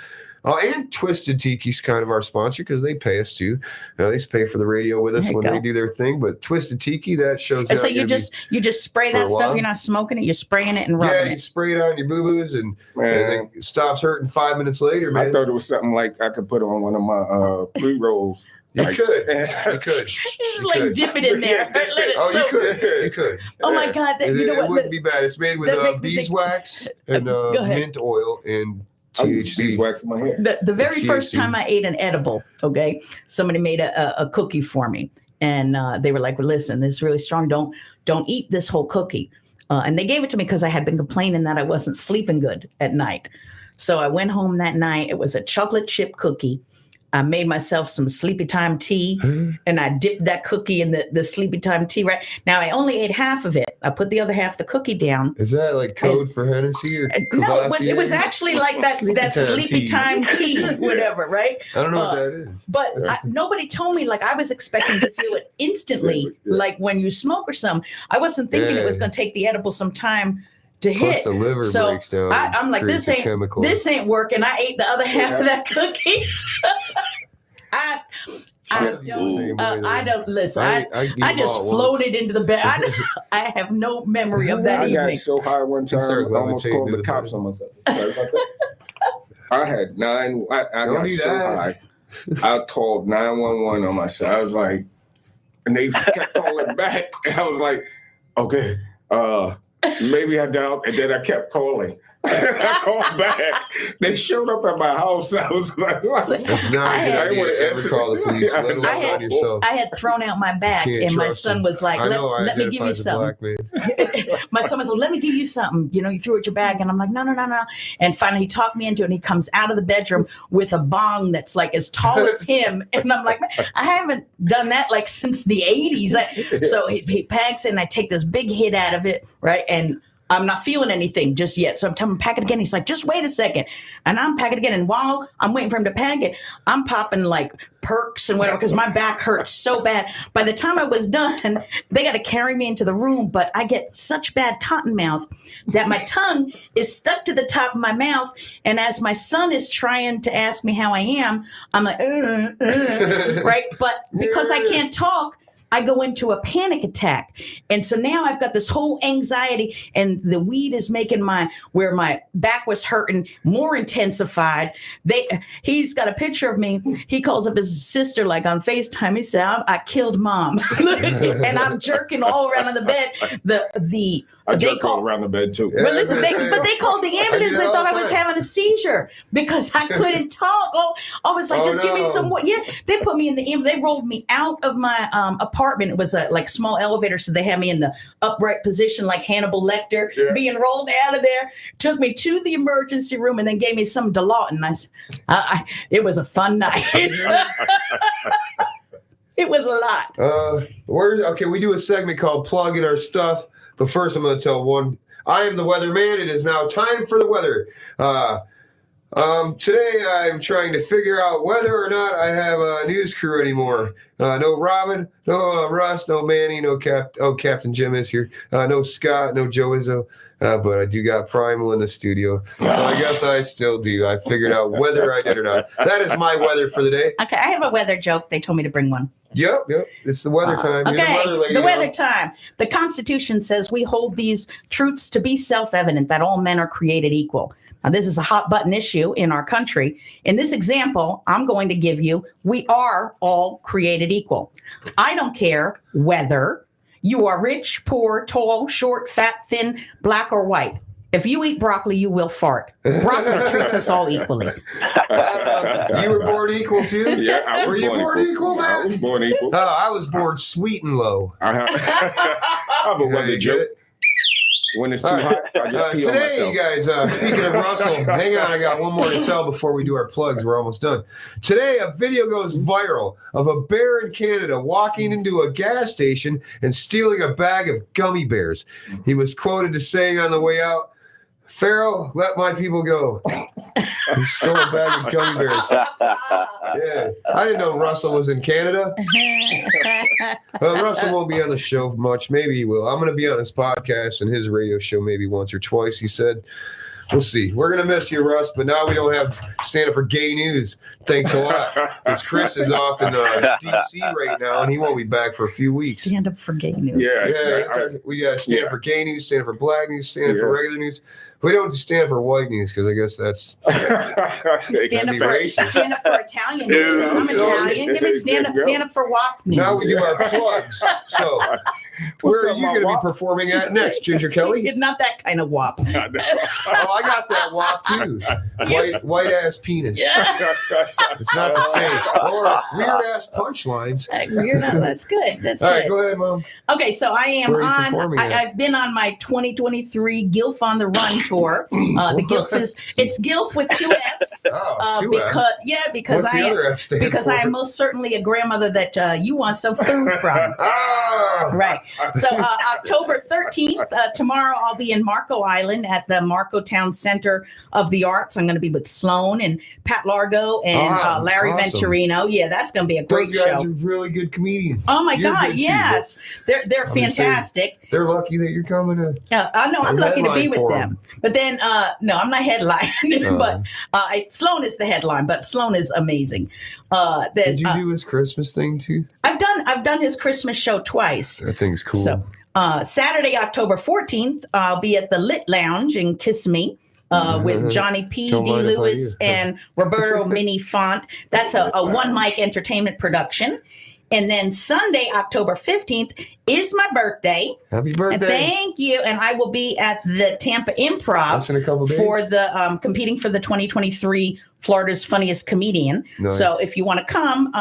and Twisted Tiki's kind of our sponsor because they pay us too. They pay for the radio with us There you when go. they do their thing. But Twisted Tiki, that shows. And so how you gonna just spray for that a stuff. while. You're not smoking it. You're spraying it and be, rubbing you it. spray it on your boo boos and Man, it stops hurting 5 minutes later, man. I thought it was something like I could put on one of my pre-rolls. you Like- could. You could. Just You like could. dip it in there. Yeah, dip Let it it. Oh, you soak. could. You could. Oh my God! It, You know it what? wouldn't be bad. It's made with that make me think- beeswax and Go ahead. mint oil and I use THC. beeswax in my hair. The very first THC. time I ate an edible, okay, somebody made a cookie for me, and they were like, "Well, listen, this is really strong. Don't eat this whole cookie." And they gave it to me because I had been complaining that I wasn't sleeping good at night. So I went home that night. It was a chocolate chip cookie. I made myself some Sleepy Time tea, and I dipped that cookie in the Sleepy Time tea. Right now, I only ate half of it. I put the other half of the cookie down. Is that like code for Hennessy or No, it was Cavassier? actually like that Sleepy Time tea, whatever, right? I don't know what that is. But nobody told me, like, I was expecting to feel it instantly, Yeah. like when you smoke or something. I wasn't thinking it was Yeah. going to take the edible some time to Plus hit. the liver So, breaks down. I'm like, creates this a chemical. This ain't working. I ate the other half of that cookie. I don't listen. I just floated into the bed. I have no memory of that I evening. got so high one time, started I almost levitating called to the the cops bed. on myself. Sorry about that. I had nine. I Don't got do so that. high. I called 911 on myself. I was like, and they kept calling back. And I was like, okay, maybe I doubt. And then I kept calling. I called back. They showed up at my house. I was like, what? It's not a good I idea to ever call the police, let alone I on yourself. I had thrown out my back, Can't and my trust son him. was like, I know I let me give identify you as a something. black man. My son was like, let me give you something. You know, you threw it at your bag. And I'm like, no. And finally he talked me into it. And he comes out of the bedroom with a bong that's like as tall as him. And I'm like, man, I haven't done that like since the 80s. So he packs it and I take this big hit out of it, right? And I'm not feeling anything just yet. So I'm telling him, pack it again. He's like, just wait a second. And I'm packing it again. And while I'm waiting for him to pack it, I'm popping like perks and whatever because my back hurts so bad. By the time I was done, they got to carry me into the room. But I get such bad cotton mouth that my tongue is stuck to the top of my mouth. And as my son is trying to ask me how I am, I'm like, right? But because I can't talk, I go into a panic attack. And so now I've got this whole anxiety and the weed is making where my back was hurting more intensified. He's got a picture of me. He calls up his sister like on FaceTime. He said, I killed mom. And I'm jerking all around on the bed. I jerked all around the bed too. Well, listen, but they called the ambulance. They thought I was having a seizure because I couldn't talk. I was like, just give me some what? Yeah, they put me in the ambulance. They rolled me out of my apartment. It was a like small elevator, so they had me in the upright position, like Hannibal Lecter, being rolled out of there. Took me to the emergency room and then gave me some Dilaudid. It was a fun night. It was a lot. Okay, we do a segment called Plug in Our Stuff. But first, I'm going to tell one. I am the weatherman. It is now time for the weather. Today, I'm trying to figure out whether or not I have a news crew anymore. No Robin, no Russ, no Manny, no Captain Jim is here. No Scott, no Joe Izzo. But I do got Primal in the studio. So I guess I still do. I figured out whether I did or not. That is my weather for the day. Okay, I have a weather joke. They told me to bring one. Yep. It's the weather time. You're Okay, the weather lady the now. weather time. The Constitution says we hold these truths to be self-evident, that all men are created equal. Now, this is a hot button issue in our country. In this example, I'm going to give you, we are all created equal. I don't care whether you are rich, poor, tall, short, fat, thin, black, or white. If you eat broccoli, you will fart. Broccoli treats us all equally. You were born equal too? Yeah, I was Were you born equal, man? I was born equal. I was born sweet and low. I have a weather you get joke. it? When it's too All right. hot, I just pee on Today, myself. you guys, speaking of Russell, hang on, I got one more to tell before we do our plugs. We're almost done. Today, a video goes viral of a bear in Canada walking into a gas station and stealing a bag of gummy bears. He was quoted as saying on the way out, "Pharaoh, let my people go." He stole a bag of gummy bears. Yeah, I didn't know Russell was in Canada. Russell won't be on the show much. Maybe he will. I'm going to be on his podcast and his radio show maybe once or twice, he said. We'll see. We're going to miss you, Russ, but now we don't have stand up for gay news. Thanks a lot. Because Chris is off in D.C. right now, and he won't be back for a few weeks. Stand up for gay news. We got stand up for gay news, stand up for black news, stand up for regular news. We don't stand up for white news because I guess that's stand up for Italian news. I'm Italian. Give me stand up for WAP news. Now we do our plugs. So, where are you going to be performing at next, Ginger Kelly? Not that kind of WAP. Oh, I got that WAP too. White ass penis. It's not the same. Or weird ass punchlines. That's good. That's all good. All right, go ahead, Mom. Okay, so I am Where are you performing at? I've been on my 2023 GILF on the Run tour. The GILF it's GILF with two F's. Because I am most certainly a grandmother that you want some food from. Right. So October 13th, tomorrow I'll be in Marco Island at the Marco Town Center of the Arts. I'm going to be with Sloan and Pat Largo and Larry Venturino. Yeah, that's going to be a great show. Those guys are really good comedians. Oh my God, yes. They're fantastic. They're lucky that you're coming to. I'm lucky to be with them. But then, no, I'm not headlining, but Sloan is the headline, but Sloan is amazing. Did you do his Christmas thing too? I've done his Christmas show twice. That thing's cool. So Saturday, October 14th, I'll be at the Lit Lounge in Kissimmee. With Johnny P. D. Lewis and Roberto Mini Font. That's a one mic entertainment production. And then Sunday, October 15th, is my birthday. Happy birthday. Thank you. And I will be at the Tampa Improv That's in a couple days. For the competing for the 2023 Florida's Funniest Comedian. Nice. So if you want to come,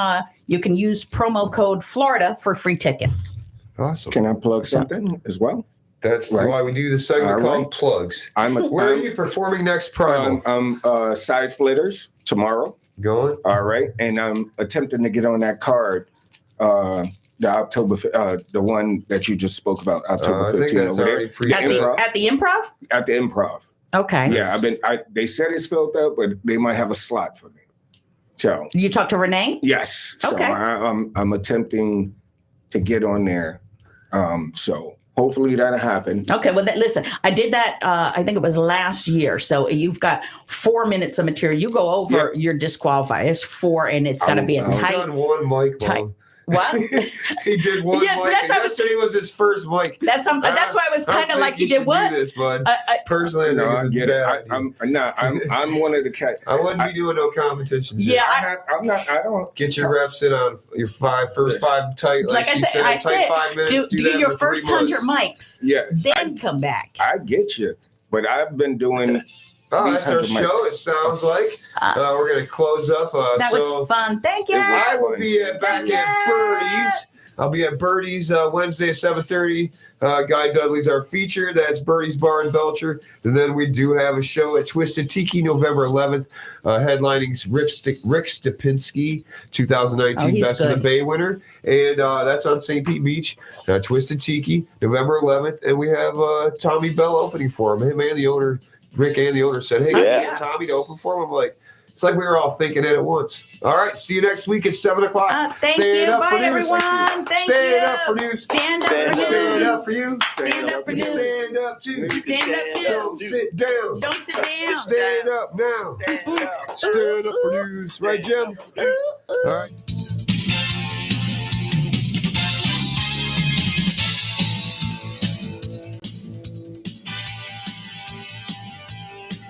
you can use promo code Florida for free tickets. Awesome. Can I plug something as well? That's why we do the segment called Plugs. Where are you performing next, Primal? I'm Side Splitters tomorrow. Going? All right. And I'm attempting to get on that card. The October, the one that you just spoke about, October 15th over there. At the Improv? At the Improv. Okay. Yeah, they said it's filled up, but they might have a slot for me. So you talked to Renee? Yes. So okay. I'm attempting to get on there. So hopefully that'll happen. Okay. Well, listen, I did that. I think it was last year. So you've got 4 minutes of material. You go over, you're disqualified. It's 4, and it's got to be a tight. On one mic, tight. What? He did one mic. Yesterday was his first mic. That's why I was kind of like, you did what? Do this, bud. Personally, I get it. I'm one of the cats. I wouldn't be doing no competitions. Yeah, I don't get your reps in on your first five tight. Like I said, 5 minutes. Do your first 100 mics. Yeah. Then come back. I get you, but I've been doing. Oh, that's our show, it sounds like. We're going to close up. That was fun. Thank you. I will be back at Birdie's. I'll be at Birdie's Wednesday at 7:30. Guy Dudley's our feature. That's Birdie's Bar in Belcher. And then we do have a show at Twisted Tiki November 11th. Headlining Rick Stupinski, 2019 Best of the Bay winner. And that's on St. Pete Beach. Twisted Tiki, November 11th. And we have Tommy Bell opening for him. Hey, man, the owner. Rick and the owner said, hey, can you get Tommy to open for him? I'm like, it's like we were all thinking it at once. All right, see you next week at 7 o'clock. Thank you. Bye, everyone. Thank you. Stand up for news. Stand up for news. Stand up for you. Stand up for news. Stand up too. Stand up too. Don't sit down. Don't sit down. Stand up now. Stand up for news. Right, Jim? All right.